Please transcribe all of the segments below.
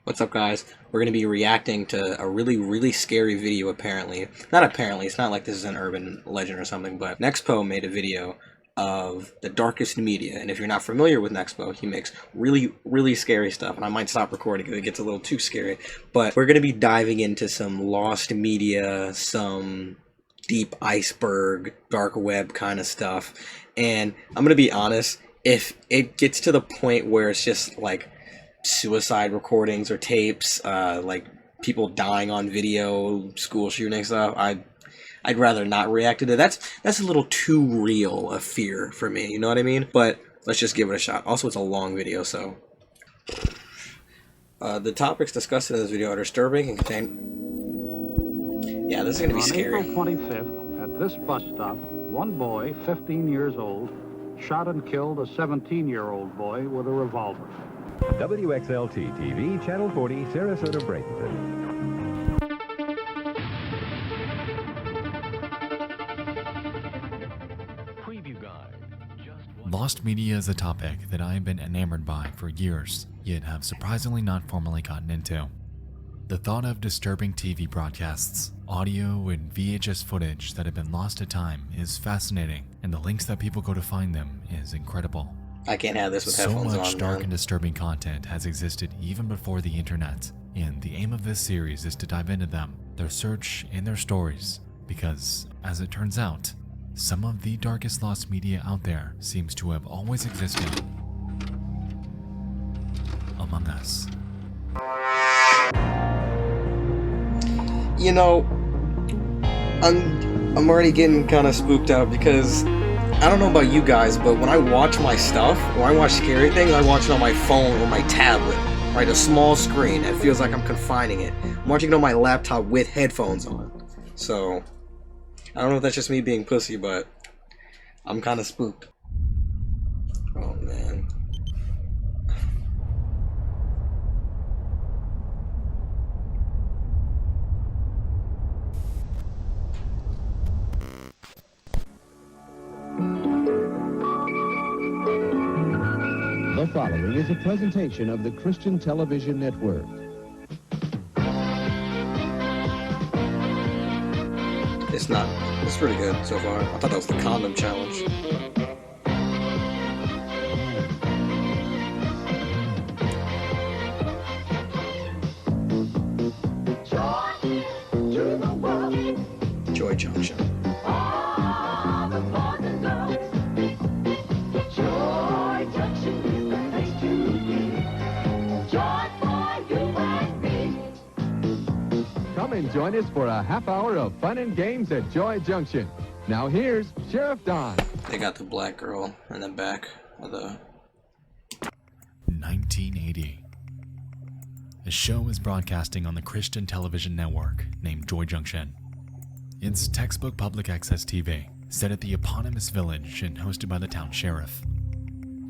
What's up, guys? We're going to be reacting to a really scary video, apparently. Not apparently, it's not like this is an urban legend or something, but Nexpo made a video of the darkest media, and if you're not familiar with Nexpo, he makes really scary stuff, and I might stop recording if it gets a little too scary, but we're going to be diving into some lost media, some deep iceberg, dark web kind of stuff, and I'm going to be honest, if it gets to the point where it's just like suicide recordings or tapes, like people dying on video, school shooting stuff, I'd rather not react to it. That's a little too real a fear for me, you know what I mean? But let's just give it a shot. Also, it's a long video, so the topics discussed in this video are disturbing and contain. Yeah, this is gonna be scary. On April 25th, at this bus stop, one boy, 15 years old, shot and killed a 17-year-old boy with a revolver. WXLT TV, Channel 40, Sarasota, Bradenton. Preview guide. Lost media is a topic that I have been enamored by for years, yet have surprisingly not formally gotten into. The thought of disturbing TV broadcasts, audio and VHS footage that have been lost to time is fascinating, and the links that people go to find them is incredible. I can't have this with headphones on. So much dark and disturbing content has existed even before the internet, and the aim of this series is to dive into them, their search, and their stories, because, as it turns out, some of the darkest lost media out there seems to have always existed among us. You know, I'm already getting kind of spooked out because I don't know about you guys, but when I watch my stuff, when I watch scary things, I watch it on my phone or my tablet, right? A small screen. It feels like I'm confining it. I'm watching it on my laptop with headphones on. So, I don't know if that's just me being pussy, but I'm kind of spooked. Oh, man. The following is a presentation of the Christian Television Network. It's pretty good so far. I thought that was the condom challenge. Joy Junction. Come and join us for a half hour of fun and games at Joy Junction. Now here's Sheriff Don. They got the black girl in the back of the... 1980. A show is broadcasting on the Christian Television Network named Joy Junction. It's textbook public access TV, set at the eponymous village and hosted by the town sheriff.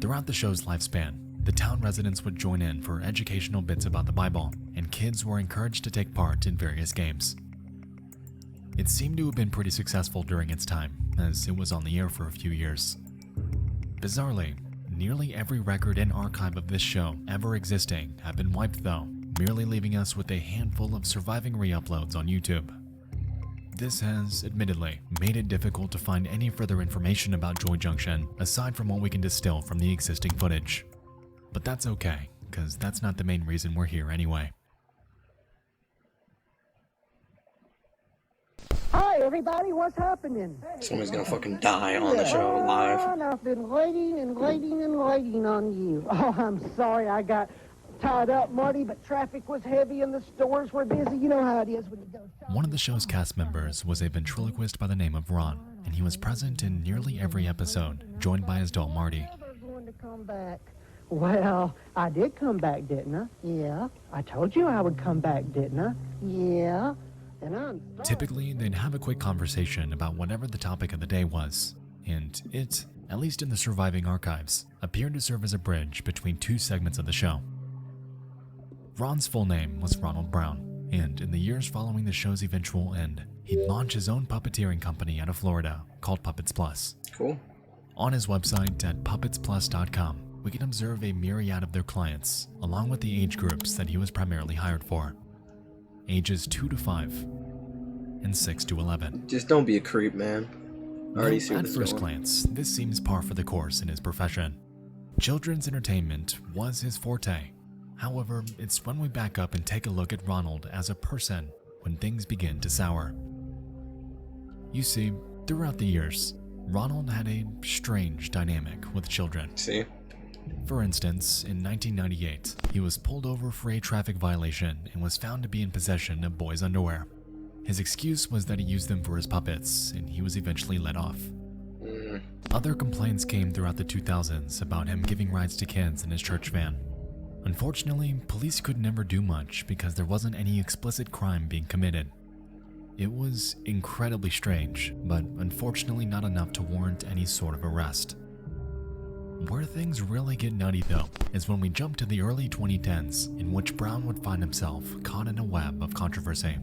Throughout the show's lifespan, the town residents would join in for educational bits about the Bible, and kids were encouraged to take part in various games. It seemed to have been pretty successful during its time, as it was on the air for a few years. Bizarrely, nearly every record and archive of this show ever existing have been wiped though, merely leaving us with a handful of surviving re-uploads on YouTube. This has, admittedly, made it difficult to find any further information about Joy Junction aside from what we can distill from the existing footage. But that's okay, because that's not the main reason we're here anyway. Hi, everybody. What's happening? Someone's gonna fucking die on the show live. I've been waiting on you. Oh, I'm sorry I got tied up, Marty, but traffic was heavy and the stores were busy. You know how it is when you go shopping. One of the show's cast members was a ventriloquist by the name of Ron, and he was present in nearly every episode, joined by his doll Marty. Never going to come back. Well, I did come back, didn't I? Yeah. I told you I would come back, didn't I? Yeah. And I'm sorry. Typically, they'd have a quick conversation about whatever the topic of the day was, and it, at least in the surviving archives, appeared to serve as a bridge between two segments of the show. Ron's full name was Ronald Brown, and in the years following the show's eventual end, he'd launch his own puppeteering company out of Florida called Puppets Plus. Cool. On his website at puppetsplus.com, we can observe a myriad of their clients, along with the age groups that he was primarily hired for. Ages 2 to 5 and 6 to 11. Just don't be a creep, man. Already see At what's first going. glance, this seems par for the course in his profession. Children's entertainment was his forte. However, it's when we back up and take a look at Ronald as a person when things begin to sour. You see, throughout the years, Ronald had a strange dynamic with children. See? For instance, in 1998, he was pulled over for a traffic violation and was found to be in possession of boys' underwear. His excuse was that he used them for his puppets, and he was eventually let off. Other complaints came throughout the 2000s about him giving rides to kids in his church van. Unfortunately, police could never do much because there wasn't any explicit crime being committed. It was incredibly strange, but unfortunately not enough to warrant any sort of arrest. Where things really get nutty though, is when we jump to the early 2010s, in which Brown would find himself caught in a web of controversy.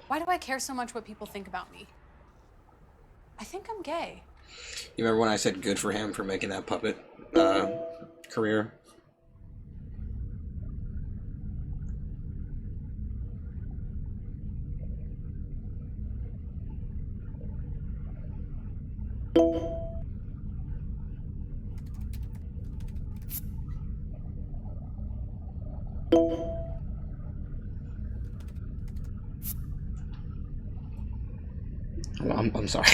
Why do I care so much what people think about me? I think I'm gay. You remember when I said good for him for making that puppet career? I'm sorry.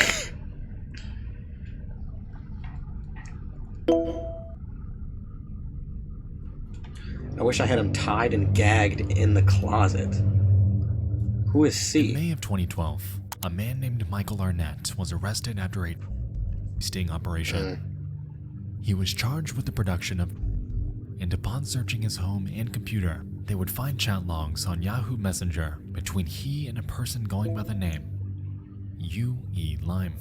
I wish I had him tied and gagged in the closet. Who is C? In May of 2012, a man named Michael Arnett was arrested after a sting operation. He was charged with the production of, and upon searching his home and computer, they would find chat logs on Yahoo Messenger between he and a person going by the name U.E. Lime.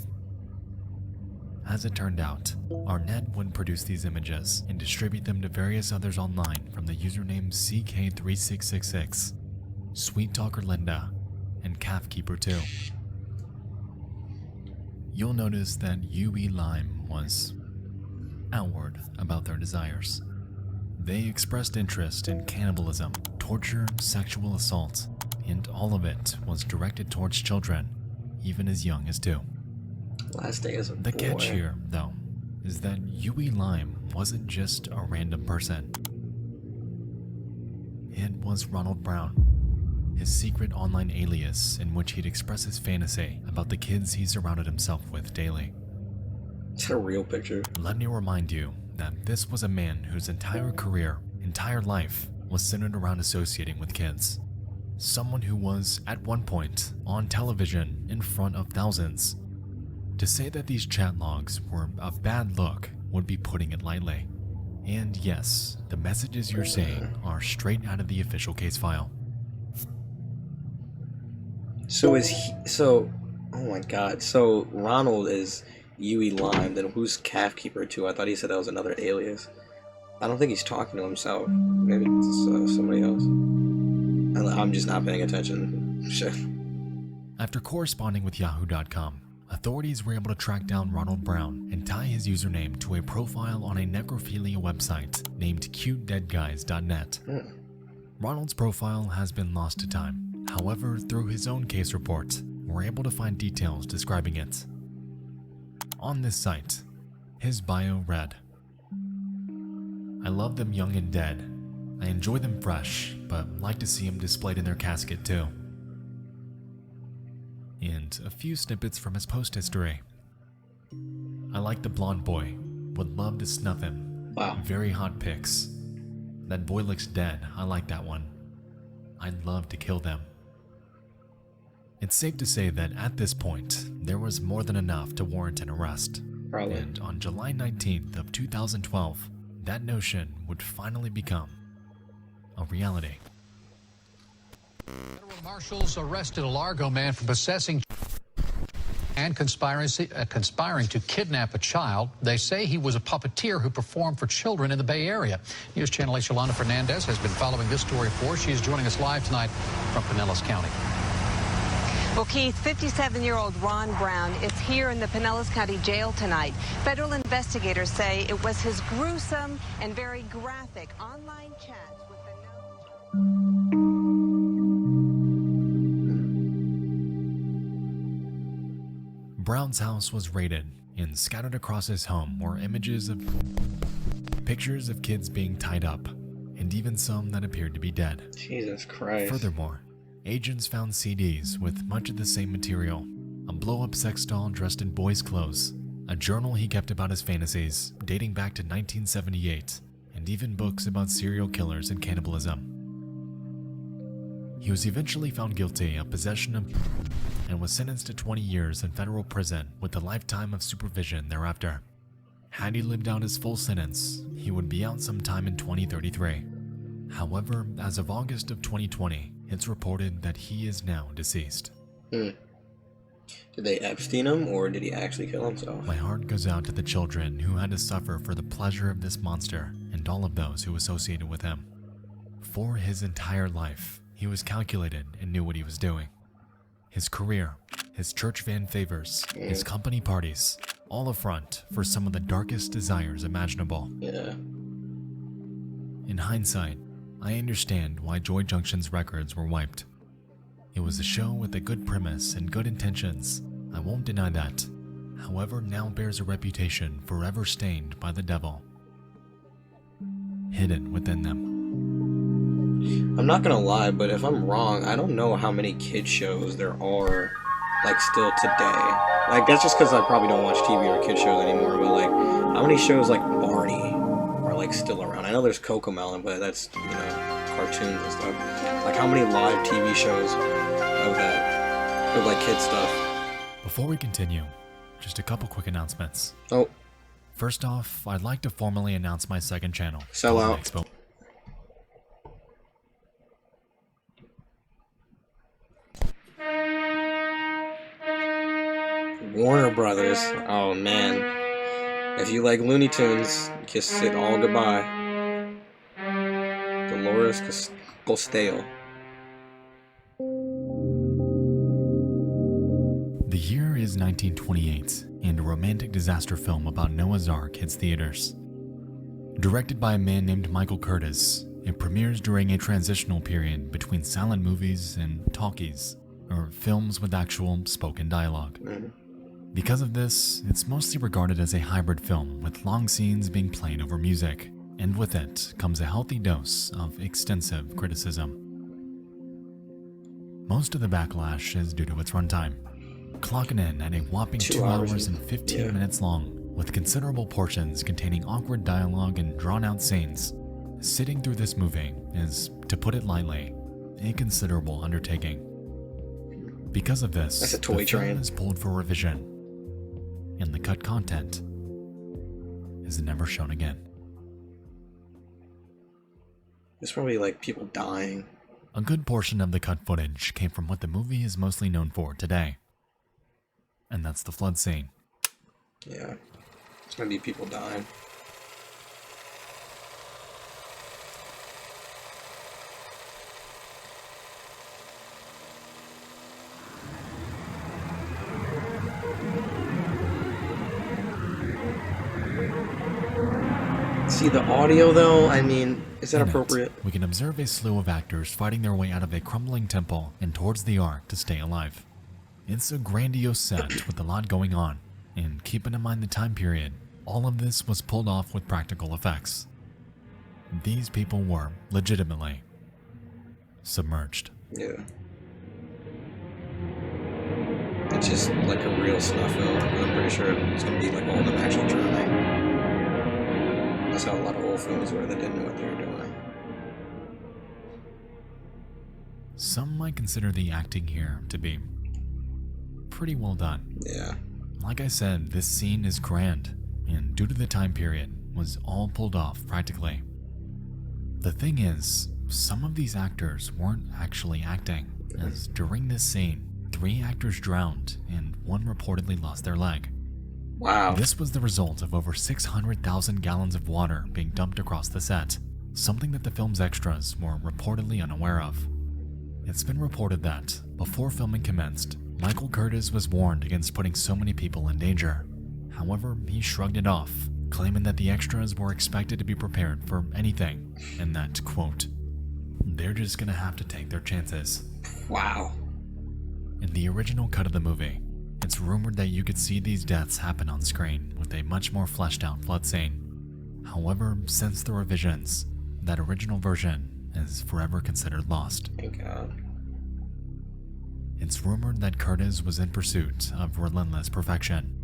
As it turned out, Arnett would produce these images and distribute them to various others online from the username CK3666, Sweet Talker Linda, and Calfkeeper 2. You'll notice that U.E. Lime was outward about their desires. They expressed interest in cannibalism, torture, sexual assault, and all of it was directed towards children, even as young as 2. Last day as a The boy. catch here, though, is that U.E. Lime wasn't just a random person. It was Ronald Brown, his secret online alias in which he'd express his fantasy about the kids he surrounded himself with daily. It's a real picture. Let me remind you that this was a man whose entire career, entire life, was centered around associating with kids. Someone who was, at one point, on television in front of thousands. To say that these chat logs were a bad look would be putting it lightly. And yes, the messages you're seeing are straight out of the official case file. So is he, so, oh my god, so Ronald is U.E. Lime, then who's Calfkeeper 2? I thought he said that was another alias. I don't think he's talking to himself. Maybe it's somebody else. I'm just not paying attention. Shit. After corresponding with Yahoo.com, authorities were able to track down Ronald Brown and tie his username to a profile on a necrophilia website named cutedeadguys.net. Ronald's profile has been lost to time. However, through his own case report, we're able to find details describing it. On this site, his bio read, "I love them young and dead. I enjoy them fresh, but like to see them displayed in their casket too." And a few snippets from his post history. "I like the blonde boy. Would love to snuff him. Wow. Very hot pics. That boy looks dead. I like that one. I'd love to kill them." It's safe to say that at this point, there was more than enough to warrant an arrest. Probably. And on July 19th of 2012, that notion would finally become a reality. Federal marshals arrested a Largo man for possessing and conspiring to kidnap a child. They say he was a puppeteer who performed for children in the Bay Area. News Channel 8's Yolanda Fernandez has been following this story for us. She is joining us live tonight from Pinellas County. Well, Keith, 57-year-old Ron Brown is here in the Pinellas County Jail tonight. Federal investigators say it was his gruesome and very graphic online chats with the Brown's house was raided, and scattered across his home were pictures of kids being tied up, and even some that appeared to be dead. Jesus Christ. Furthermore, agents found CDs with much of the same material, a blow-up sex doll dressed in boys' clothes, a journal he kept about his fantasies dating back to 1978, and even books about serial killers and cannibalism. He was eventually found guilty of possession of and was sentenced to 20 years in federal prison with a lifetime of supervision thereafter. Had he lived out his full sentence, he would be out sometime in 2033. However, as of August of 2020, it's reported that he is now deceased. Did they Epstein him, or did he actually kill himself? My heart goes out to the children who had to suffer for the pleasure of this monster and all of those who associated with him. For his entire life, he was calculated and knew what he was doing. His career, his church van favors, his company parties, all a front for some of the darkest desires imaginable. Yeah. In hindsight, I understand why Joy Junction's records were wiped. It was a show with a good premise and good intentions, I won't deny that. However, now bears a reputation forever stained by the devil, hidden within them. I'm not gonna lie, but if I'm wrong, I don't know how many kid shows there are, like, still today. Like, that's just because I probably don't watch TV or kid shows anymore, but, like, how many shows like Barney are, like, still around? I know there's Cocomelon, but that's, you know, cartoons and stuff. Like, how many live TV shows of that, of, like, kid stuff? Before we continue, just a couple quick announcements. Oh. First off, I'd like to formally announce my second channel. Sell out. Nexpo. Warner Brothers. Oh man. If you like Looney Tunes, kiss it all goodbye. Dolores Costello. The year is 1928, and a romantic disaster film about Noah's Ark hits theaters. Directed by a man named Michael Curtis, it premieres during a transitional period between silent movies and talkies, or films with actual spoken dialogue. Because of this, it's mostly regarded as a hybrid film with long scenes being played over music, and with it comes a healthy dose of extensive criticism. Most of the backlash is due to its runtime, clocking in at a whopping 2 hours and 15 minutes long, with considerable portions containing awkward dialogue and drawn-out scenes. Sitting through this movie is, to put it lightly, a considerable undertaking. Because of this, That's a toy the film train. is pulled for revision, and the cut content is never shown again. There's probably like people dying. A good portion of the cut footage came from what the movie is mostly known for today, and that's the flood scene. Yeah. There's gonna be people dying. See the audio though, I mean, is that In it, appropriate? we can observe a slew of actors fighting their way out of a crumbling temple and towards the Ark to stay alive. It's a grandiose set with a lot going on, and keeping in mind the time period, all of this was pulled off with practical effects. These people were, legitimately, submerged. Yeah. It's just like a real snuff film. I'm pretty sure it's gonna be like all of them actually drowning. That's how a lot of old films were that didn't know what they were doing. Some might consider the acting here to be pretty well done. Yeah. Like I said, this scene is grand, and due to the time period, was all pulled off practically. The thing is, some of these actors weren't actually acting, as during this scene, 3 actors drowned and 1 reportedly lost their leg. Wow. This was the result of over 600,000 gallons of water being dumped across the set, something that the film's extras were reportedly unaware of. It's been reported that, before filming commenced, Michael Curtis was warned against putting so many people in danger. However, he shrugged it off, claiming that the extras were expected to be prepared for anything, and that, quote, they're just gonna have to take their chances. Wow. In the original cut of the movie, it's rumored that you could see these deaths happen on screen with a much more fleshed out flood scene. However, since the revisions, that original version is forever considered lost. Thank God. It's rumored that Curtis was in pursuit of relentless perfection.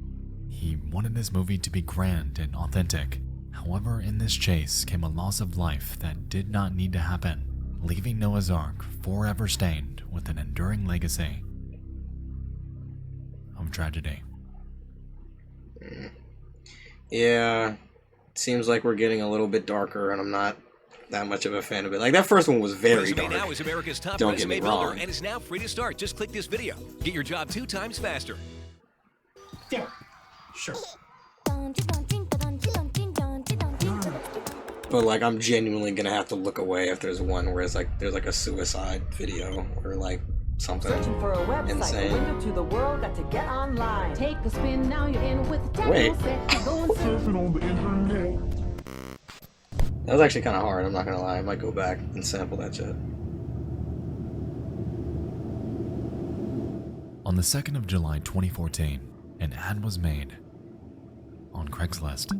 He wanted his movie to be grand and authentic. However, in this chase came a loss of life that did not need to happen, leaving Noah's Ark forever stained with an enduring legacy of tragedy. Yeah, it seems like we're getting a little bit darker, and I'm not that much of a fan of it. Like, that first one was very Resume dark. Now is America's top Don't get resume me builder, wrong. and is now free to start. Just click this video. Get your job 2 times faster. Yeah, sure. But like, I'm genuinely gonna have to look away if there's one where it's like there's like a suicide video or like something Searching for a website, insane. a window to the world, got to get online. Take a spin, now you're in with the Wait. surfing on the internet. That was actually kind of hard. I'm not gonna lie. I might go back and sample that shit. On the 2nd of July 2014, an ad was made on Craigslist.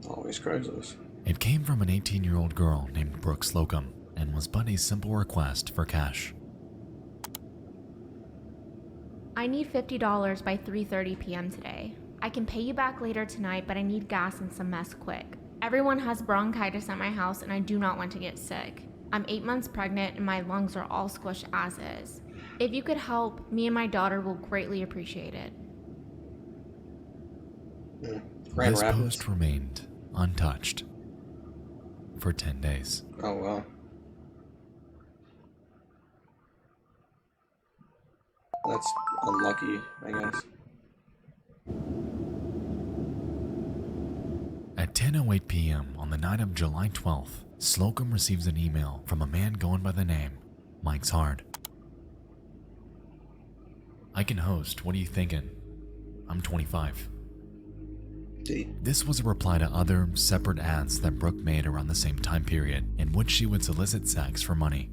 Always Craigslist. It came from an 18-year-old girl named Brooke Slocum and was but a simple request for cash. I need $50 by 3:30 p.m. today. I can pay you back later tonight, but I need gas and some mess quick. Everyone has bronchitis at my house and I do not want to get sick. I'm 8 months pregnant and my lungs are all squished as is. If you could help, me and my daughter will greatly appreciate it. This post remained untouched for 10 days. Oh wow. That's unlucky, I guess. At 10:08 p.m. on the night of July 12th, Slocum receives an email from a man going by the name Mike's Hard. I can host, what are you thinking? I'm 25. This was a reply to other, separate ads that Brooke made around the same time period, in which she would solicit sex for money.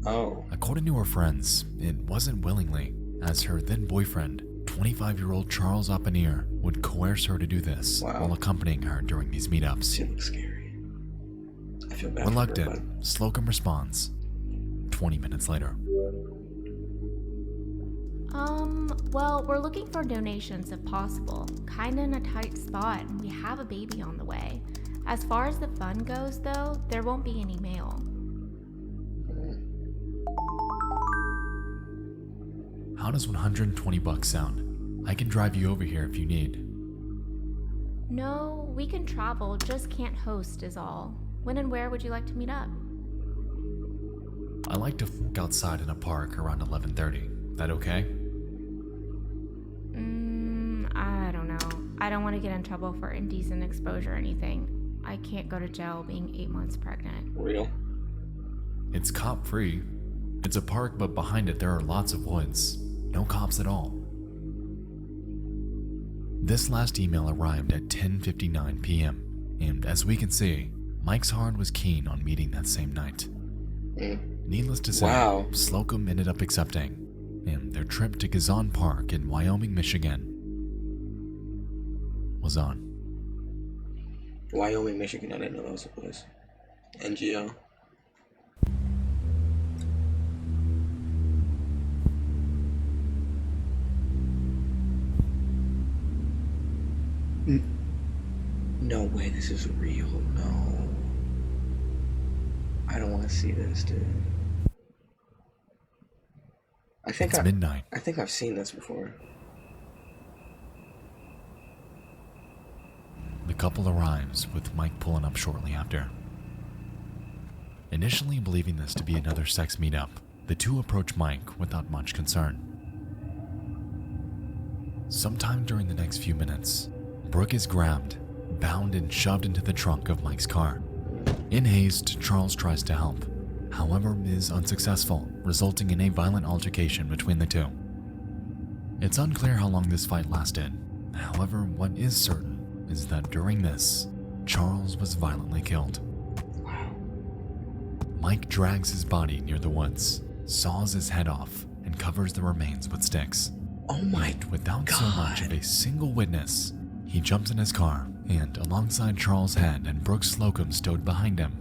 Oh. According to her friends, it wasn't willingly, as her then boyfriend, 25-year-old Charles Oppenir, would coerce her to do this while accompanying her during these meetups. Shit looks scary. I feel bad. Reluctant, Slocum responds 20 minutes later. Well, we're looking for donations if possible. Kinda in a tight spot, and we have a baby on the way. As far as the fund goes, though, there won't be any mail. How does $120 sound? I can drive you over here if you need. No, we can travel, just can't host is all. When and where would you like to meet up? I like to f*** outside in a park around 11:30. That okay? I don't know. I don't want to get in trouble for indecent exposure or anything. I can't go to jail being 8 months pregnant. Real? It's cop free. It's a park, but behind it there are lots of woods. No cops at all. This last email arrived at 10:59 p.m. and as we can see, Mike's Hard was keen on meeting that same night. Needless to say, Slocum ended up accepting, and their trip to Gazan Park in Wyoming, Michigan was on. Wyoming, Michigan, I didn't know that was a place. NGO. No way, this is real. No. I don't want to see this, dude. It's midnight. I think I've seen this before. The couple arrives, with Mike pulling up shortly after. Initially believing this to be another sex meetup, the two approach Mike without much concern. Sometime during the next few minutes, Brooke is grabbed, bound and shoved into the trunk of Mike's car. In haste, Charles tries to help, however is unsuccessful, resulting in a violent altercation between the two. It's unclear how long this fight lasted. However, what is certain is that during this, Charles was violently killed. Mike drags his body near the woods, saws his head off, and covers the remains with sticks. Oh my Yet, without God. so much of a single witness, he jumps in his car and, alongside Charles' head and Brooks Slocum stowed behind him,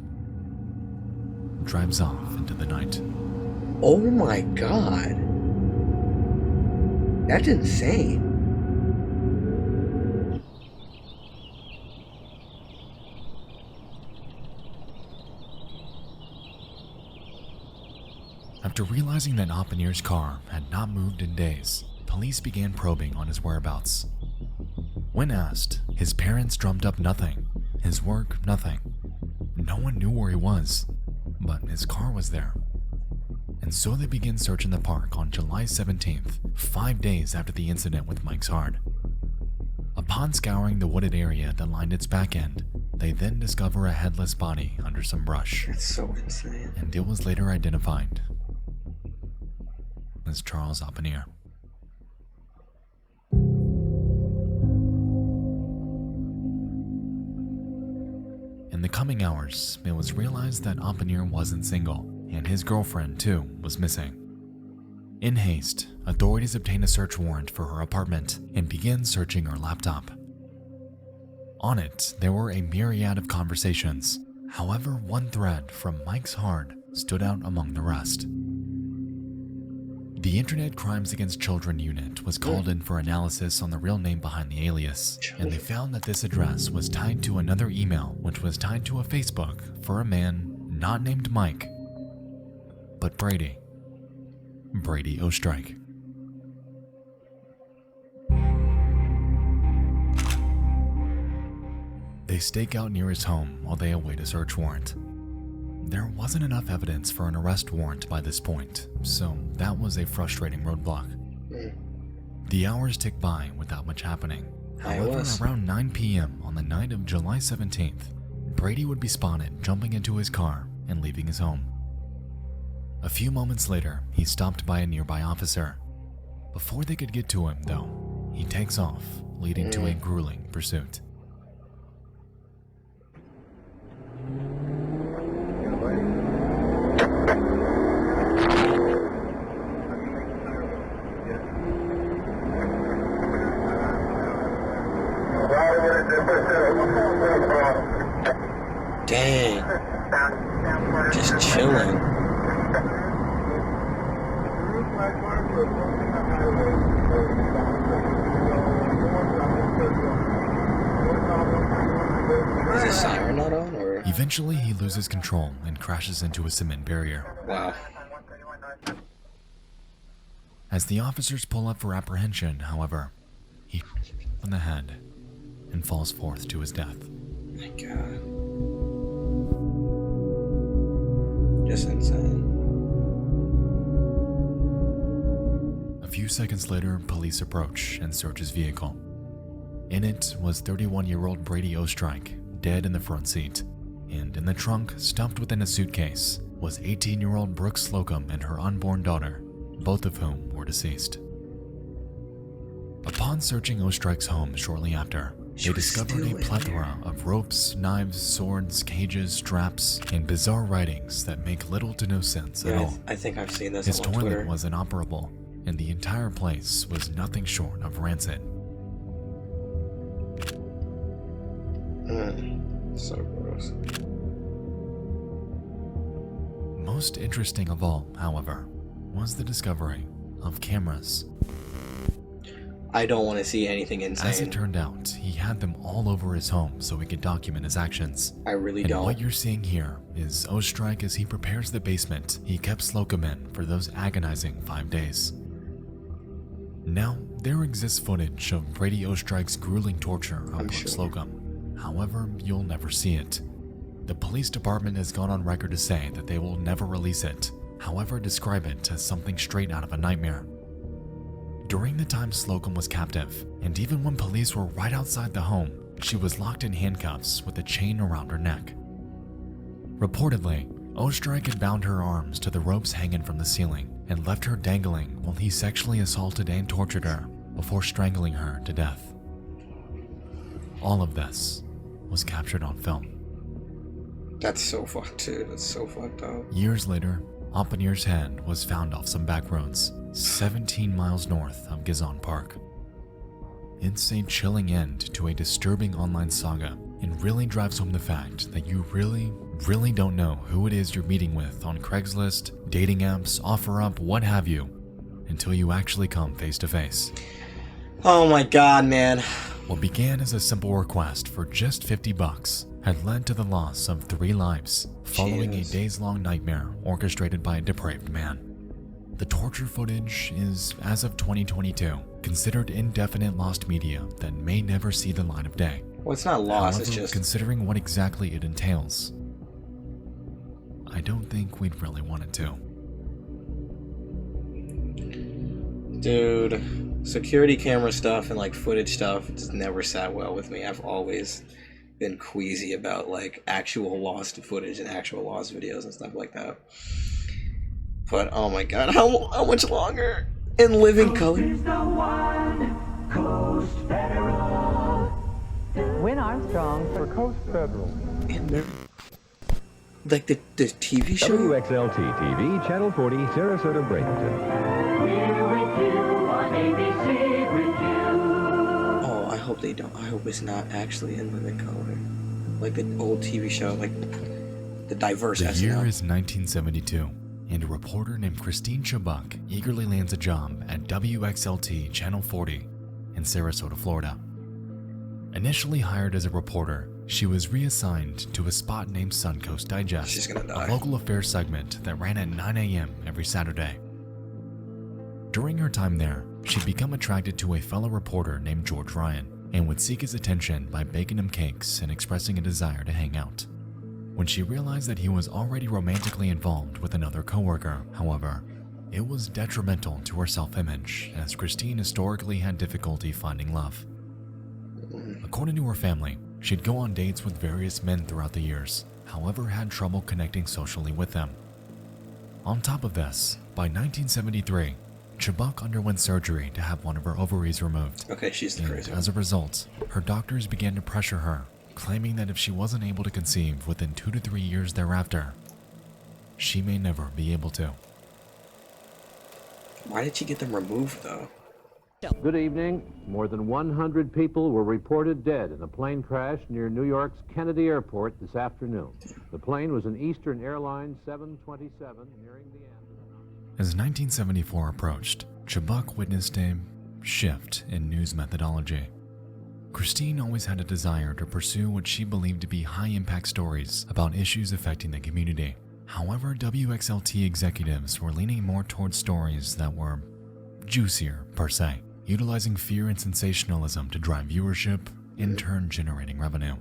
drives off into the night. Oh my God. That's insane. After realizing that Oppenhier's car had not moved in days, police began probing on his whereabouts. When asked, his parents drummed up nothing, his work nothing. No one knew where he was, but his car was there. And so they began searching the park on July 17th, 5 days after the incident with Mike's Hard. Upon scouring the wooded area that lined its back end, they then discover a headless body under some brush. That's so insane. And it was later identified as Charles Oppenhier. In the coming hours, it was realized that Oppenhier wasn't single, and his girlfriend, too, was missing. In haste, authorities obtained a search warrant for her apartment and began searching her laptop. On it, there were a myriad of conversations. However, one thread from Mike's Hard stood out among the rest. The Internet Crimes Against Children Unit was called in for analysis on the real name behind the alias, and they found that this address was tied to another email, which was tied to a Facebook for a man not named Mike, but Brady Ostrike. They stake out near his home while they await a search warrant. There wasn't enough evidence for an arrest warrant by this point, so that was a frustrating roadblock. The hours ticked by without much happening. However, around 9 p.m. on the night of July 17th, Brady would be spotted jumping into his car and leaving his home. A few moments later, he's stopped by a nearby officer. Before they could get to him, though, he takes off, leading to a grueling pursuit. Dang. Just chilling. Is the siren not on, or? Eventually, he loses control and crashes into a cement barrier. Wow. As the officers pull up for apprehension, however, he on the head and falls forth to his death. My God. Just insane. A few seconds later, police approach and search his vehicle. In it was 31-year-old Brady Ostrike, dead in the front seat, and in the trunk, stuffed within a suitcase, was 18-year-old Brooks Slocum and her unborn daughter, both of whom were deceased. Upon searching Ostrike's home shortly after, they discovered a plethora of ropes, knives, swords, cages, straps, and bizarre writings that make little to no sense at all. I think I've seen this His on toilet Twitter. was inoperable, and the entire place was nothing short of rancid. So gross. Most interesting of all, however, was the discovery of cameras. I don't want to see anything insane. As it turned out, he had them all over his home so he could document his actions. I really and don't. What you're seeing here is Ostrike as he prepares the basement he kept Slocum in for those agonizing 5 days. Now, there exists footage of Brady Ostrike's grueling torture of Brooks Slocum. However, you'll never see it. The police department has gone on record to say that they will never release it, however describe it as something straight out of a nightmare. During the time Slocum was captive, and even when police were right outside the home, she was locked in handcuffs with a chain around her neck. Reportedly, Ostrike had bound her arms to the ropes hanging from the ceiling and left her dangling while he sexually assaulted and tortured her before strangling her to death. All of this was captured on film. That's so fucked, dude. That's so fucked up. Years later, Oppenheimer's head was found off some back roads 17 miles north of Gazan Park. It's a chilling end to a disturbing online saga and really drives home the fact that you really don't know who it is you're meeting with on Craigslist, dating apps, OfferUp, what have you, until you actually come face to face. Oh my god, man. What began as a simple request for just $50 had led to the loss of 3 lives following a days-long nightmare orchestrated by a depraved man. The torture footage is, as of 2022, considered indefinite lost media that may never see the light of day. Well, it's not lost, it's However, just... considering what exactly it entails, I don't think we'd really want it to. Dude, security camera stuff and like footage stuff just never sat well with me. I've always been queasy about like actual lost footage and actual lost videos and stuff like that. But oh my god, how much longer? In living color? Win Armstrong for Coast Federal. In there. Like the TV show? WXLT TV, Channel 40, Sarasota, Bradenton. We're with you on ABC with you. Oh, I hope they don't. I hope it's not actually in living color. Like the old TV show, like the diverse The SNL. year is 1972, and a reporter named Christine Chubbuck eagerly lands a job at WXLT Channel 40 in Sarasota, Florida. Initially hired as a reporter, she was reassigned to a spot named Suncoast Digest, She's gonna die. a local affairs segment that ran at 9 a.m. every Saturday. During her time there, she'd become attracted to a fellow reporter named George Ryan and would seek his attention by baking him cakes and expressing a desire to hang out. When she realized that he was already romantically involved with another coworker, however, it was detrimental to her self-image, as Christine historically had difficulty finding love. According to her family, she'd go on dates with various men throughout the years, however had trouble connecting socially with them. On top of this, by 1973, Chubbuck underwent surgery to have one of her ovaries removed. Okay, she's the And crazy as a result, her doctors began to pressure her, claiming that if she wasn't able to conceive within 2 to 3 years thereafter, she may never be able to. Why did she get them removed, though? Good evening. More than 100 people were reported dead in a plane crash near New York's Kennedy Airport this afternoon. The plane was an Eastern Airlines 727 nearing the end. As 1974 approached, Chubbuck witnessed a shift in news methodology. Christine always had a desire to pursue what she believed to be high-impact stories about issues affecting the community. However, WXLT executives were leaning more towards stories that were juicier, per se, utilizing fear and sensationalism to drive viewership, in turn generating revenue.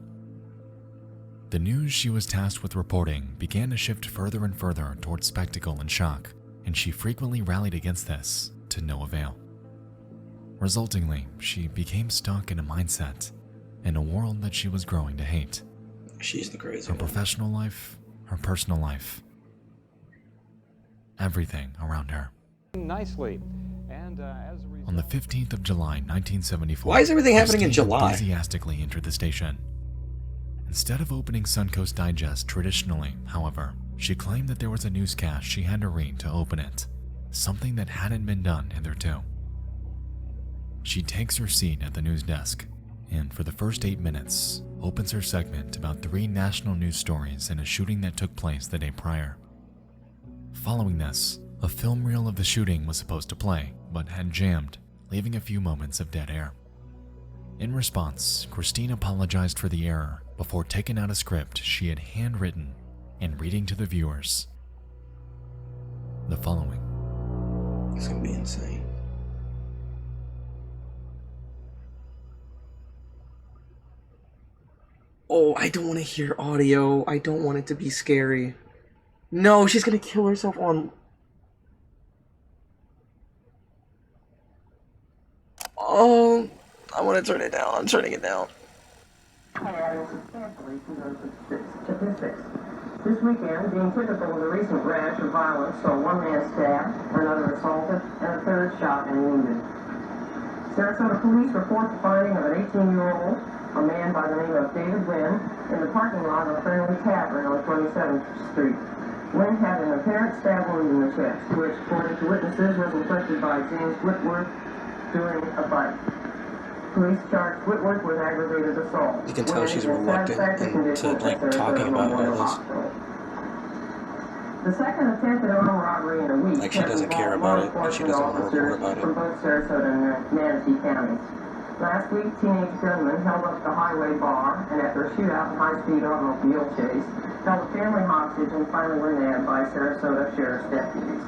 The news she was tasked with reporting began to shift further and further towards spectacle and shock, and she frequently rallied against this, to no avail. Resultingly, she became stuck in a mindset, in a world that she was growing to hate. She's the crazy Her one. professional life, her personal life, everything around her. Nicely. And as a result... On the 15th of July, 1974, Why is everything happening in Christine July? enthusiastically entered the station. Instead of opening Suncoast Digest traditionally, however, she claimed that there was a newscast she had to read to open it, something that hadn't been done hitherto. She takes her seat at the news desk, and for the first 8 minutes, opens her segment about 3 national news stories and a shooting that took place the day prior. Following this, a film reel of the shooting was supposed to play, but had jammed, leaving a few moments of dead air. In response, Christine apologized for the error before taking out a script she had handwritten and reading to the viewers the following. It's gonna be insane. Oh, I don't want to hear audio. I don't want it to be scary. No, she's gonna kill herself on... Oh, I want to turn it down. I'm turning it down. Statistics. This weekend, being typical of the recent rash of violence, saw one man stabbed, another assaulted, and a third shot and wounded. Sarasota police report the finding of an 18-year-old, a man by the name of David Wynn, in the parking lot of a Friendly Tavern on 27th Street. Wynn had an apparent stab wound in the chest, which, according to witnesses, was inflicted by James Whitworth during a fight. Police charged Whitworth with aggravated assault. You can tell she's reluctant to like talking about all this. The second attempted armed robbery in a week. Like she doesn't care about it, and she doesn't want to report about it. From both Sarasota and Manatee counties. Last week, teenage gunmen held up the highway bar, and after a shootout and high-speed automobile chase, held a family hostage and finally were nabbed by Sarasota Sheriff's deputies.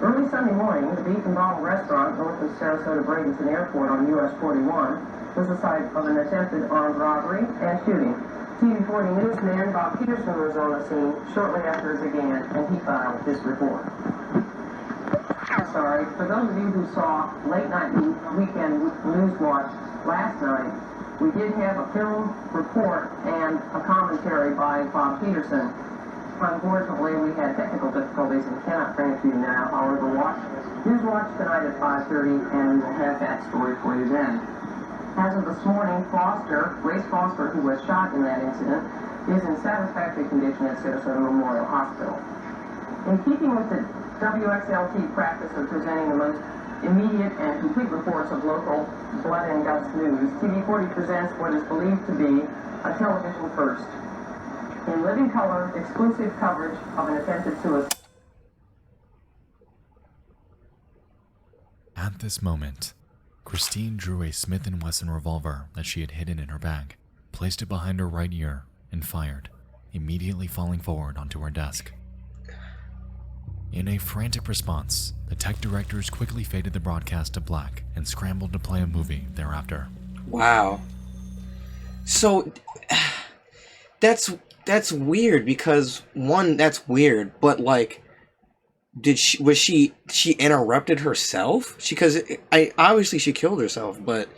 Early Sunday morning, the Beef and Bottle restaurant north of Sarasota Bradenton Airport on US 41 was the site of an attempted armed robbery and shooting. TV40 newsman Bob Peterson was on the scene shortly after it began, and he filed this report. Sorry, for those of you who saw Late Night Weekend News Watch last night, we did have a film report and a commentary by Bob Peterson. Unfortunately, we had technical difficulties and cannot bring it to you now. However, News Watch tonight at 5:30, and we will have that story for you then. As of this morning, Grace Foster, who was shot in that incident, is in satisfactory condition at Sarasota Memorial Hospital. In keeping with the WXLT practice of presenting the most immediate and complete reports of local blood and guts news, TV40 presents what is believed to be a television first. In living color, exclusive coverage of an attempted suicide. At this moment, Christine drew a Smith & Wesson revolver that she had hidden in her bag, placed it behind her right ear, and fired, immediately falling forward onto her desk. In a frantic response, the tech directors quickly faded the broadcast to black and scrambled to play a movie thereafter. Wow. So, that's weird because, one, that's weird, but like, she interrupted herself? Because obviously she killed herself, but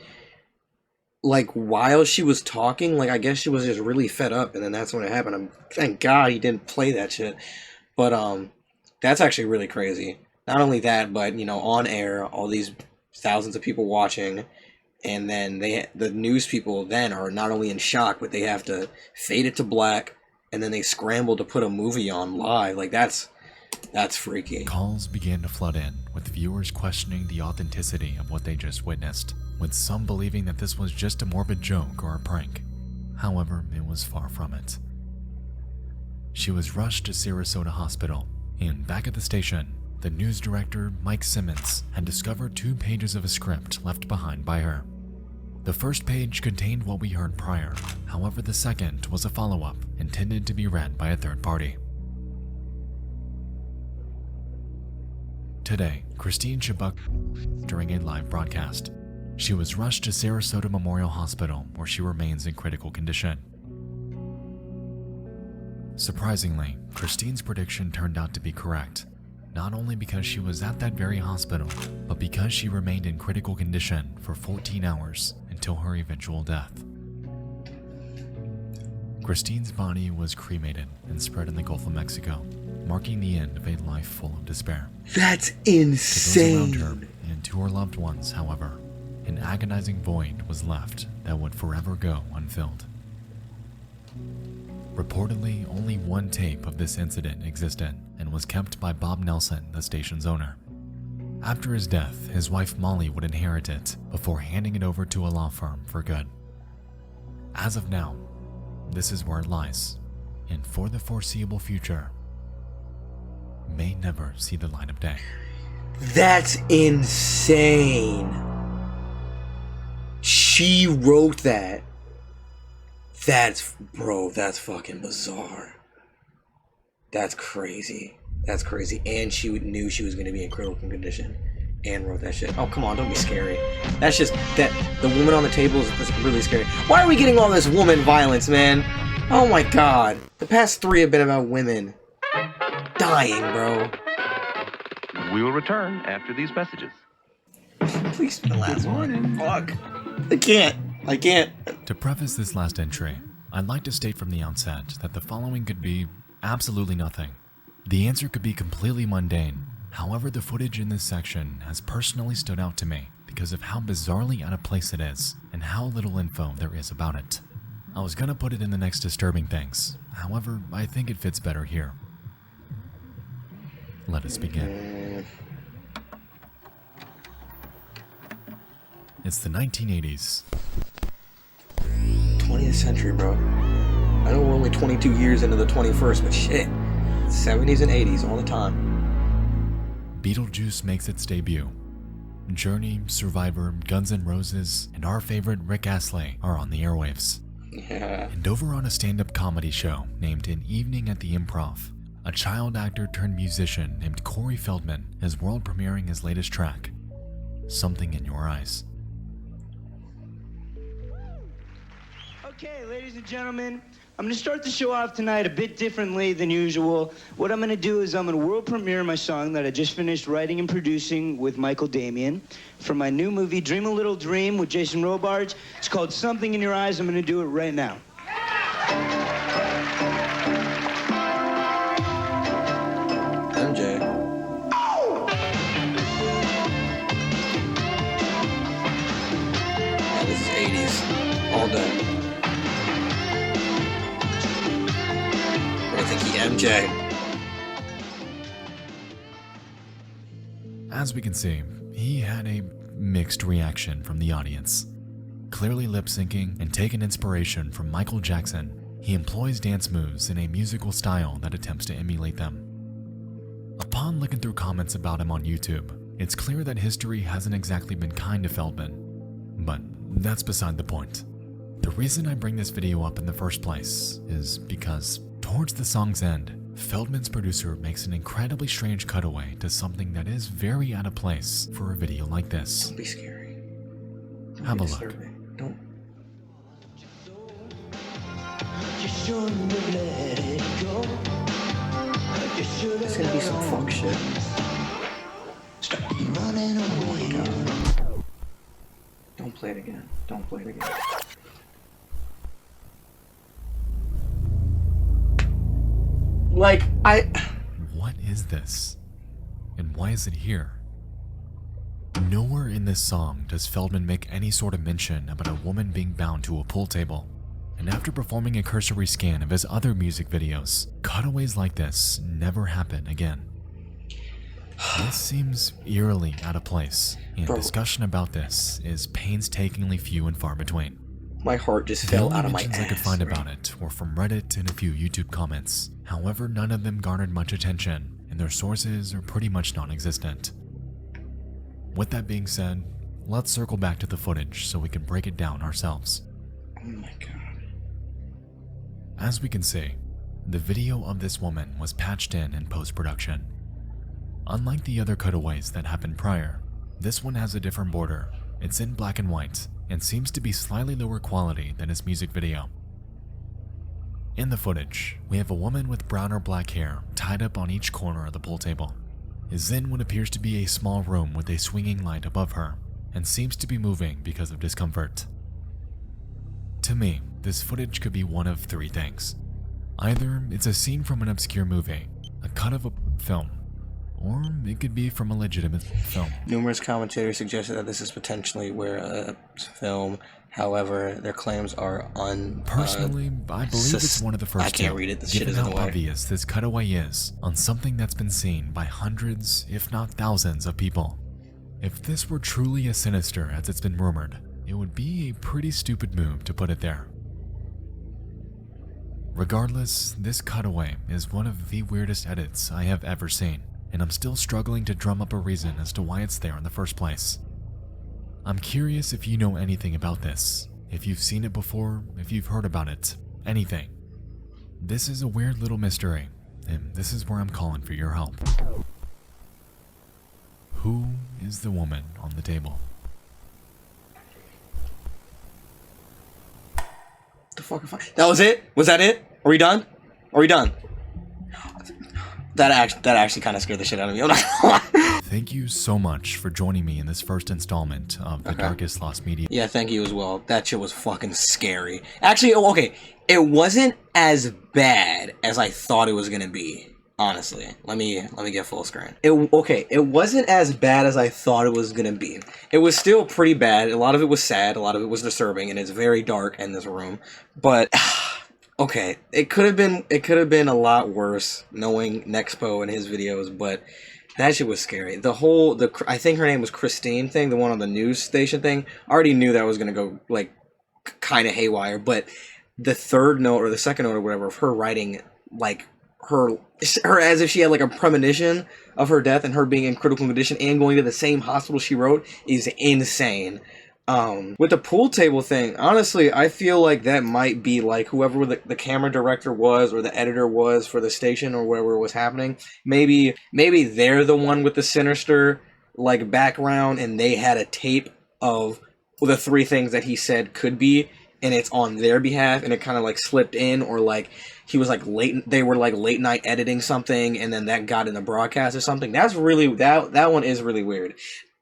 like while she was talking, like I guess she was just really fed up, and then that's when it happened. Thank God he didn't play that shit. But that's actually really crazy. Not only that, but you know, on air, all these thousands of people watching, and then the news people then are not only in shock, but they have to fade it to black, and then they scramble to put a movie on live. Like that's freaky. Calls began to flood in, with viewers questioning the authenticity of what they just witnessed, with some believing that this was just a morbid joke or a prank. However, it was far from it. She was rushed to Sarasota Hospital, and back at the station, the news director, Mike Simmons, had discovered 2 pages of a script left behind by her. The first page contained what we heard prior, however the second was a follow-up intended to be read by a third party. Today, Christine Chibuk during a live broadcast. She was rushed to Sarasota Memorial Hospital, where she remains in critical condition. Surprisingly, Christine's prediction turned out to be correct, not only because she was at that very hospital, but because she remained in critical condition for 14 hours until her eventual death. Christine's body was cremated and spread in the Gulf of Mexico, marking the end of a life full of despair. That's insane. To those around her and to her loved ones, however, an agonizing void was left that would forever go unfilled. Reportedly, only one tape of this incident existed and was kept by Bob Nelson, the station's owner. After his death, his wife Molly would inherit it before handing it over to a law firm for good. As of now, this is where it lies, and for the foreseeable future, may never see the light of day. That's insane. She wrote that. That's fucking bizarre. That's crazy. That's crazy. And she knew she was going to be in critical condition and wrote that shit. Oh, come on, don't be scary. That's just, that the woman on the table is really scary. Why are we getting all this woman violence, man? Oh my god. The past 3 have been about women dying, bro. We will return after these messages. Please be the last one. Fuck. I can't. To preface this last entry, I'd like to state from the outset that the following could be Absolutely nothing. The answer could be completely mundane. However, the footage in this section has personally stood out to me because of how bizarrely out of place it is and how little info there is about it. I was gonna put it in the next disturbing things. However, I think it fits better here. Let us begin. It's the 1980s. 20th century, bro. I know we're only 22 years into the 21st, but shit. 70s and 80s all the time. Beetlejuice makes its debut. Journey, Survivor, Guns N' Roses, and our favorite Rick Astley are on the airwaves. Yeah. And over on a stand-up comedy show named An Evening at the Improv, a child actor turned musician named Corey Feldman is world premiering his latest track, Something in Your Eyes. Okay, ladies and gentlemen, I'm going to start the show off tonight a bit differently than usual. What I'm going to do is I'm going to world premiere my song that I just finished writing and producing with Michael Damian from my new movie, Dream a Little Dream, with Jason Robards. It's called Something in Your Eyes. I'm going to do it right now. MJ. Yeah, this is 80s. All day. I think he MJ. As we can see, he had a mixed reaction from the audience. Clearly lip-syncing and taking inspiration from Michael Jackson, he employs dance moves in a musical style that attempts to emulate them. Upon looking through comments about him on YouTube, it's clear that history hasn't exactly been kind to Feldman. But that's beside the point. The reason I bring this video up in the first place is because towards the song's end, Feldman's producer makes an incredibly strange cutaway to something that is very out of place for a video like this. Don't be scary. Don't Have be a look. disturbing. Don't. It's gonna be some fuck shit. Oh my god. Don't play it again. Don't play it again. Like, What is this? And why is it here? Nowhere in this song does Feldman make any sort of mention about a woman being bound to a pool table. And after performing a cursory scan of his other music videos, cutaways like this never happen again. This seems eerily out of place, and discussion about this is painstakingly few and far between. My heart just fell out of my ass. The only mentions I could find about it were from Reddit and a few YouTube comments. However, none of them garnered much attention, and their sources are pretty much non-existent. With that being said, let's circle back to the footage so we can break it down ourselves. Oh my god. As we can see, the video of this woman was patched in post-production. Unlike the other cutaways that happened prior, this one has a different border. It's in black and white, and seems to be slightly lower quality than his music video. In the footage, we have a woman with brown or black hair tied up on each corner of the pool table, is in what appears to be a small room with a swinging light above her, and seems to be moving because of discomfort. To me, this footage could be one of three things. Either it's a scene from an obscure movie, a cut of a film, or it could be from a legitimate film. Numerous commentators suggested that this is potentially where a film, however, their claims are Personally, I believe it's one of the first I can't two, read it, this shit given is in how the way. obvious this cutaway is on something that's been seen by hundreds, if not thousands of people. If this were truly as sinister as it's been rumored, it would be a pretty stupid move to put it there. Regardless, this cutaway is one of the weirdest edits I have ever seen, and I'm still struggling to drum up a reason as to why it's there in the first place. I'm curious if you know anything about this, if you've seen it before, if you've heard about it, anything. This is a weird little mystery, and this is where I'm calling for your help. Who is the woman on the table? The fuck? That was it? Was that it? Are we done? Are we done? That actually kind of scared the shit out of me. I'm not gonna lie. Thank you so much for joining me in this first installment of The Darkest Lost Media. Yeah, thank you as well. That shit was fucking scary. Actually, okay, It wasn't as bad as I thought it was gonna be. Honestly, let me get full screen. It wasn't as bad as I thought it was gonna be. It was still pretty bad. A lot of it was sad. A lot of it was disturbing, and it's very dark in this room. But okay, it could have been a lot worse knowing Nexpo and his videos. But that shit was scary. I think her name was Christine thing, the one on the news station thing. I already knew that was gonna go like kind of haywire, but the third note or the second note or whatever of her writing like her as if she had like a premonition of her death and her being in critical condition and going to the same hospital she wrote is insane. With the pool table thing, honestly, I feel like that might be like whoever the camera director was or the editor was for the station or whatever was happening. Maybe they're the one with the sinister like background and they had a tape of the three things that he said could be, and it's on their behalf, and it kind of like slipped in, or like he was like they were like late night editing something and then that got in the broadcast or something. That's really that one is really weird.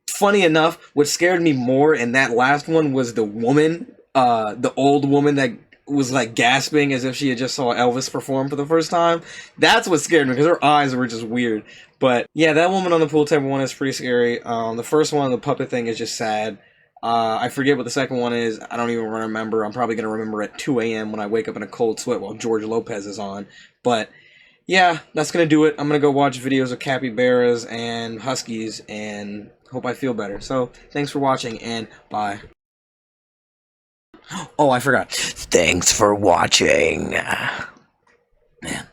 Funny enough, what scared me more in that last one was the woman, the old woman that was like gasping as if she had just saw Elvis perform for the first time. That's what scared me because her eyes were just weird. But yeah, that woman on the pool table one is pretty scary. The first one, the puppet thing, is just sad. I forget what the second one is. I don't even remember. I'm probably going to remember at 2 a.m. when I wake up in a cold sweat while George Lopez is on. But yeah, that's going to do it. I'm going to go watch videos of capybaras and huskies and hope I feel better. So thanks for watching and bye. Oh, I forgot. Thanks for watching. Man.